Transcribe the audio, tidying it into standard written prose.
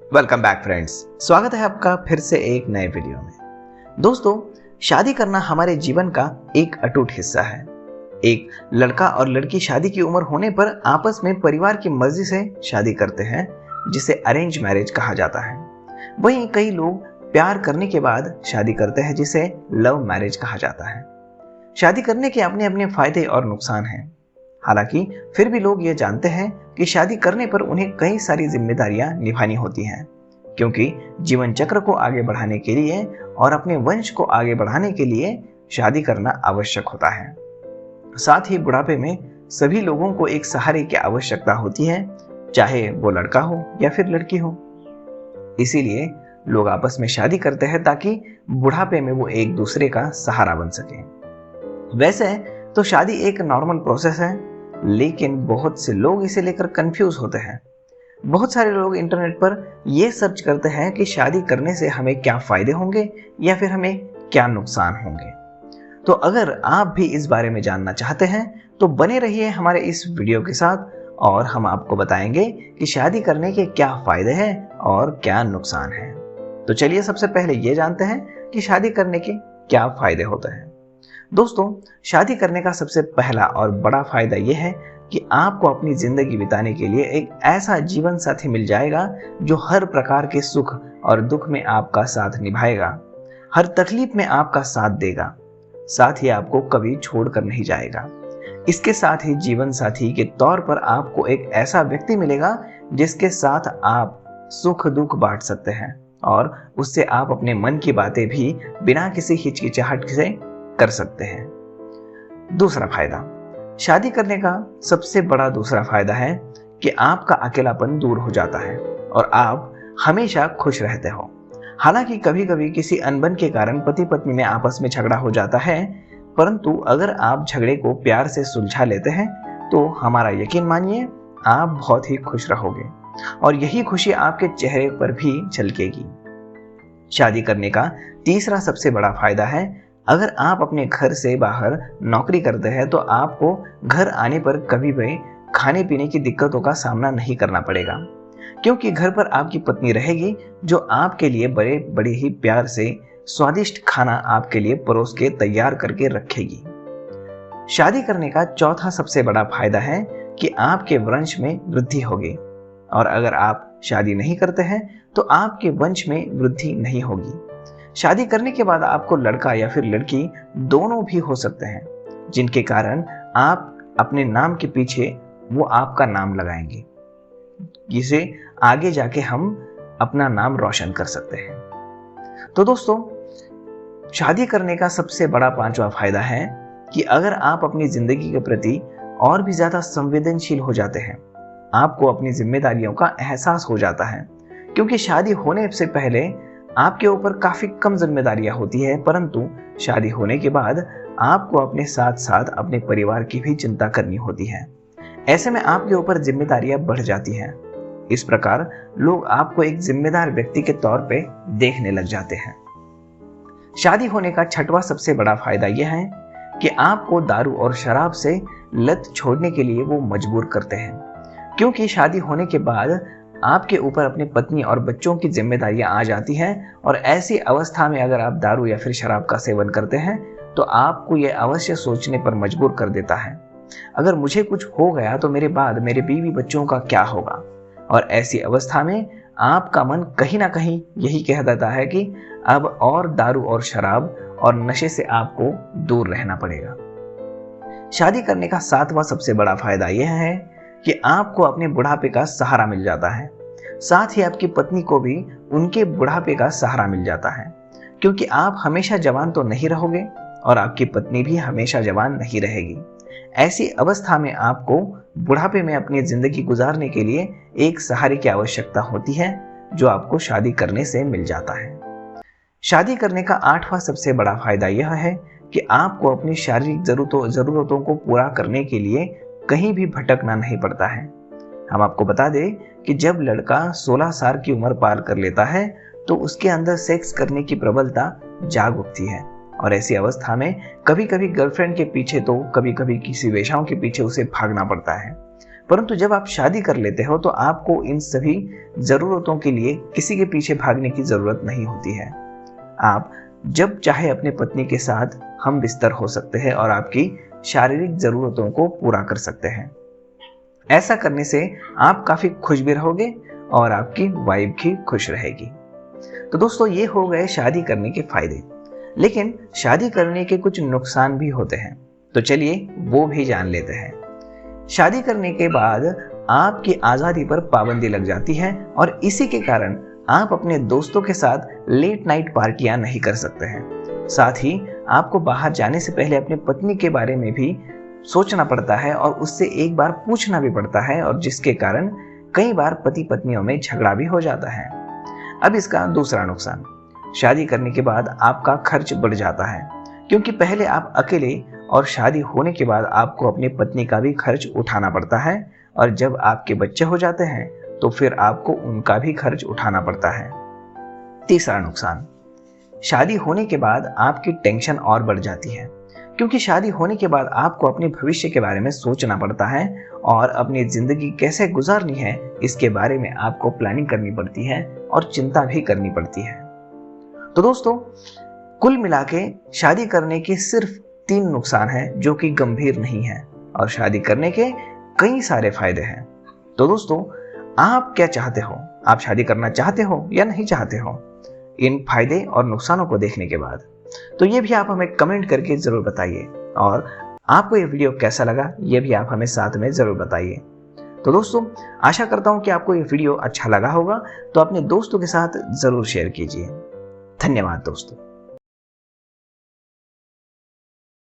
Welcome back friends. स्वागत है आपका फिर से एक नए वीडियो में। दोस्तों, शादी करना हमारे जीवन का एक अटूट हिस्सा है। एक लड़का और लड़की शादी की उम्र होने पर आपस में परिवार की मर्जी से शादी करते हैं, जिसे अरेंज मैरिज कहा जाता है। वहीं कई लोग प्यार करने के बाद शादी करते हैं, जिसे लव मैरिज कहा जाता है। शादी करने के अपने अपने फायदे और नुकसान हैं। हालांकि फिर भी लोग ये जानते हैं कि शादी करने पर उन्हें कई सारी जिम्मेदारियां निभानी होती हैं, क्योंकि जीवन चक्र को आगे बढ़ाने के लिए और अपने वंश को आगे बढ़ाने के लिए शादी करना आवश्यक होता है। साथ ही बुढ़ापे में सभी लोगों को एक सहारे की आवश्यकता होती है, चाहे वो लड़का हो या फिर लड़की हो। इसीलिए लोग आपस में शादी करते हैं ताकि बुढ़ापे में वो एक दूसरे का सहारा बन सके। वैसे तो शादी एक नॉर्मल प्रोसेस है, लेकिन बहुत से लोग इसे लेकर कंफ्यूज होते हैं। बहुत सारे लोग इंटरनेट पर यह सर्च करते हैं कि शादी करने से हमें क्या फायदे होंगे या फिर हमें क्या नुकसान होंगे। तो अगर आप भी इस बारे में जानना चाहते हैं तो बने रहिए हमारे इस वीडियो के साथ, और हम आपको बताएंगे कि शादी करने के क्या फायदे हैं और क्या नुकसान हैं। तो चलिए सबसे पहले ये जानते हैं कि शादी करने के क्या फायदे होते हैं। दोस्तों, शादी करने का सबसे पहला और बड़ा फायदा यह है कि आपको अपनी जिंदगी बिताने के लिए एक ऐसा जीवन साथी मिल जाएगा जो हर प्रकार के सुख और दुख में आपका साथ निभाएगा, हर तकलीफ में आपका साथ देगा, साथ ही आपको कभी छोड़कर नहीं जाएगा। इसके साथ ही जीवन साथी के तौर पर आपको एक ऐसा व्यक्ति मिलेगा जिसके साथ आप सुख दुख बांट सकते हैं और उससे आप अपने मन की बातें भी बिना किसी हिचकिचाहट से कर सकते हैं। दूसरा फायदा, शादी करने का सबसे बड़ा दूसरा फायदा है कि आपका अकेलापन दूर हो जाता है और आप हमेशा खुश रहते हो। हालांकि कभी कभी किसी अनबन के कारण पति पत्नी में आपस में झगड़ा हो जाता है, परंतु अगर आप झगड़े को प्यार से सुलझा लेते हैं तो हमारा यकीन मानिए आप बहुत ही खुश रहोगे और यही खुशी आपके चेहरे पर भी झलकेगी। शादी करने का तीसरा सबसे बड़ा फायदा है, अगर आप अपने घर से बाहर नौकरी करते हैं तो आपको घर आने पर कभी भी खाने पीने की दिक्कतों का सामना नहीं करना पड़ेगा, क्योंकि घर पर आपकी पत्नी रहेगी जो आपके लिए बड़े ही प्यार से स्वादिष्ट खाना आपके लिए परोस के तैयार करके रखेगी। शादी करने का चौथा सबसे बड़ा फायदा है कि आपके वंश में वृद्धि होगी, और अगर आप शादी नहीं करते हैं तो आपके वंश में वृद्धि नहीं होगी। शादी करने के बाद आपको लड़का या फिर लड़की दोनों भी हो सकते हैं, जिनके कारण आप अपने नाम के पीछे वो आपका नाम लगाएंगे, जिसे आगे जाके हम अपना नाम रोशन कर सकते हैं। तो दोस्तों, शादी करने का सबसे बड़ा पांचवा फायदा है कि अगर आप अपनी जिंदगी के प्रति और भी ज्यादा संवेदनशील हो जाते हैं, आपको अपनी जिम्मेदारियों का एहसास हो जाता है, क्योंकि शादी होने से पहले आपके ऊपर काफी कम जिम्मेदारियां होती है, परंतु शादी होने के बाद आपको अपने साथ साथ अपने परिवार की भी चिंता करनी होती है। ऐसे में आपके ऊपर जिम्मेदारियां बढ़ जाती हैं। इस प्रकार लोग आपको एक जिम्मेदार व्यक्ति के तौर पे देखने लग जाते हैं। शादी होने का छठवां सबसे बड़ा फायदा यह है कि आपको दारू और शराब से लत छोड़ने के लिए वो मजबूर करते हैं, क्योंकि शादी होने के बाद आपके ऊपर अपनी पत्नी और बच्चों की जिम्मेदारियां आ जाती हैं, और ऐसी अवस्था में अगर आप दारू या फिर शराब का सेवन करते हैं तो आपको यह अवश्य सोचने पर मजबूर कर देता है, अगर मुझे कुछ हो गया तो मेरे बाद मेरे बीवी बच्चों का क्या होगा। और ऐसी अवस्था में आपका मन कहीं ना कहीं यही कह देता है कि अब और दारू और शराब और नशे से आपको दूर रहना पड़ेगा। शादी करने का सातवां सबसे बड़ा फायदा यह है कि आपको अपने बुढ़ापे का सहारा मिल जाता है, साथ ही आपकी पत्नी को भी उनके बुढ़ापे का सहारा मिल जाता है, क्योंकि आप हमेशा जवान तो नहीं रहोगे और आपकी पत्नी भी हमेशा जवान नहीं रहेगी। ऐसी अवस्था में आपको बुढ़ापे में अपनी जिंदगी गुजारने के लिए एक सहारे की आवश्यकता होती है, जो आपको शादी करने से मिल जाता है। शादी करने का आठवां सबसे बड़ा फायदा यह है कि आपको अपनी शारीरिक जरूरतों को पूरा करने के लिए कहीं भी भटकना नहीं पड़ता है। हम आपको बता दें कि जब लड़का 16 साल की उम्र पार कर लेता है तो उसके अंदर सेक्स करने की प्रबलता जाग उठती है, और ऐसी अवस्था में कभी कभी गर्लफ्रेंड के पीछे तो कभी कभी किसी वेश्याओं के पीछे उसे भागना पड़ता है। परंतु जब आप शादी कर लेते हो तो आपको इन सभी ज़रूरतों के लिए किसी के पीछे भागने की ज़रूरत नहीं होती है। आप जब चाहे अपने पत्नी के साथ हम बिस्तर हो सकते हैं और आपकी शारीरिक ज़रूरतों को पूरा कर सकते हैं। ऐसा करने से आप काफ़ी खुश भी रहोगे और आपकी वाइफ भी खुश रहेगी। तो दोस्तों, ये हो गए शादी करने के फायदे, लेकिन शादी करने के कुछ नुकसान भी होते हैं, तो चलिए वो भी जान लेते हैं। शादी करने के बाद आपकी आज़ादी पर पाबंदी लग जाती है और इसी के कारण आप अपने दोस्तों के साथ लेट नाइट पार्टियां नहीं कर सकते हैं। साथ ही आपको बाहर जाने से पहले अपनी पत्नी के बारे में भी सोचना पड़ता है और उससे एक बार पूछना भी पड़ता है, और जिसके कारण कई बार पति पत्नियों में झगड़ा भी हो जाता है। अब इसका दूसरा नुकसान, शादी करने के बाद आपका खर्च बढ़ जाता है, क्योंकि पहले आप अकेले और शादी होने के बाद आपको अपनी पत्नी का भी खर्च उठाना पड़ता है, और जब आपके बच्चे हो जाते हैं तो फिर आपको उनका भी खर्च उठाना पड़ता है। तीसरा नुकसान, शादी होने के बाद आपकी टेंशन और बढ़ जाती है, क्योंकि शादी होने के बाद आपको अपने भविष्य के बारे में सोचना पड़ता है और अपनी ज़िंदगी कैसे गुजारनी है इसके बारे में आपको प्लानिंग करनी पड़ती है और चिंता भी करनी पड़ती है। तो दोस्तों, कुल मिला के शादी करने के सिर्फ 3 नुकसान हैं जो कि गंभीर नहीं है, और शादी करने के कई सारे फायदे हैं। तो दोस्तों, आप क्या चाहते हो? आप शादी करना चाहते हो या नहीं चाहते हो? इन फायदे और नुकसानों को देखने के बाद तो ये भी आप हमें कमेंट करके ज़रूर बताइए, और आपको ये वीडियो कैसा लगा ये भी आप हमें साथ में ज़रूर बताइए। तो दोस्तों, आशा करता हूँ कि आपको ये वीडियो अच्छा लगा होगा, तो अपने दोस्तों के साथ ज़रूर शेयर कीजिए। धन्यवाद दोस्तों।